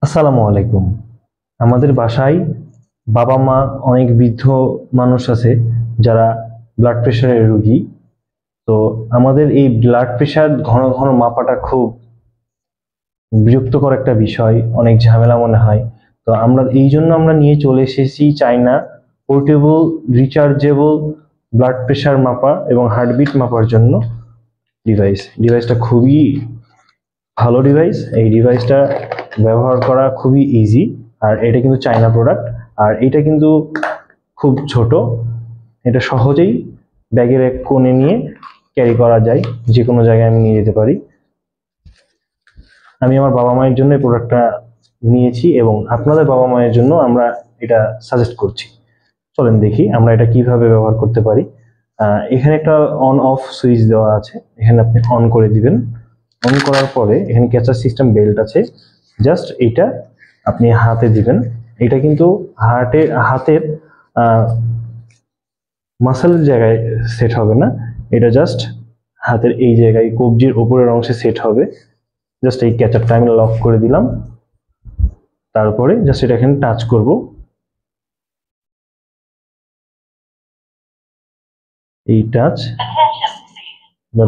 আসসালামু আলাইকুম। আমাদের বাসায় বাবা মা অনেক বৃদ্ধ মানুষ আছে যারা ব্লাড প্রেশারের রোগী। তো আমাদের এই ব্লাড প্রেশার ঘন ঘন মাপাটা খুব বিরক্তকর একটা বিষয়, অনেক ঝামেলা মনে হয়। তো আমরা নিয়ে চলে এসেছি চাইনা পোর্টেবল রিচার্জেবল ব্লাড প্রেশার মাপা এবং হার্টবিট মাপার জন্য ডিভাইসটা খুবই ভালো ডিভাইস। এই ডিভাইসটা ব্যবহার করা খুবই ইজি। আর এটা কিন্তু চায়না প্রোডাক্ট। আর এটা কিন্তু খুব ছোট, এটা সহজেই ব্যাগের এক কোণে নিয়ে ক্যারি করা যায়, যে কোনো জায়গায় আমি নিয়ে যেতে পারি। আমি আমার বাবা মায়ের জন্য এই প্রোডাক্টটা নিয়েছি এবং আপনাদের বাবা মায়ের জন্য আমরা এটা সাজেস্ট করছি। চলেন দেখি আমরা এটা কিভাবে ব্যবহার করতে পারি। এখানে একটা অন অফ সুইচ দেওয়া আছে, এখানে আপনি অন করে দিবেন। অন করার পরে এখানে ক্যাচার সিস্টেম বেল্ট আছে, জাস্ট এটা আপনি হাতে দিবেন। এটা কিন্তু হাতের মাসেলের জায়গায় সেট হবে না, এটা জাস্ট হাতের এই জায়গায় কবজির উপরের অংশে সেট হবে। জাস্ট এই ক্যাচারটা আমি লক করে দিলাম, তারপরে জাস্ট এটা এখানে টাচ করব। এই টাচ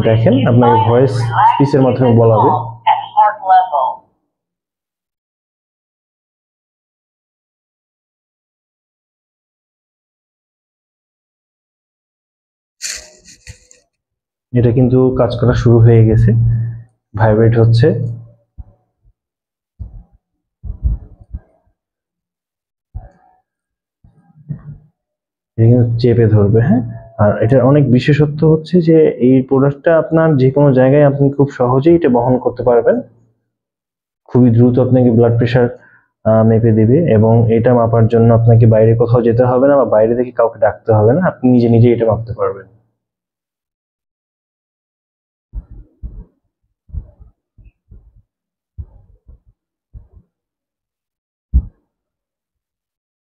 দেখেন আপনাকে ভয়েস স্পিচের মাধ্যমে বলা হবে। এটা কিন্তু কাজ করা শুরু হয়ে গেছে, ভাইব্রেট হচ্ছে। এটা কিন্তু চেপে ধরবে, হ্যাঁ। আর এটার অনেক বিশেষত্ব হচ্ছে যে এই প্রোডাক্টটা আপনার যে কোনো জায়গায় আপনি খুব সহজেই এটা বহন করতে পারবেন। খুবই দ্রুত আপনাকে ব্লাড প্রেশার মেপে দিবে এবং এটা মাপার জন্য আপনাকে বাইরে কোথাও যেতে হবে না বা বাইরে থেকে কাউকে ডাকতে হবে না, আপনি নিজে নিজে এটা মাপতে পারবেন।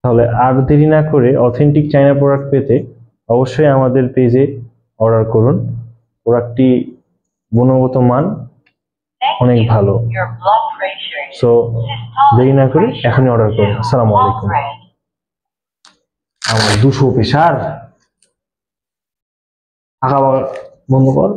তাহলে আর দেরি না করে অথেন্টিক চায়না প্রোডাক্ট পেতে অবশ্যই আমাদের পেজে অর্ডার করুন। প্রোডাক্টটি গুণগত মান অনেক ভালো। সো দেরি না করে এখনই অর্ডার করুন। আসসালামু আলাইকুম। আমার 200 প্রেশার, আঁকা বন্ধ কর।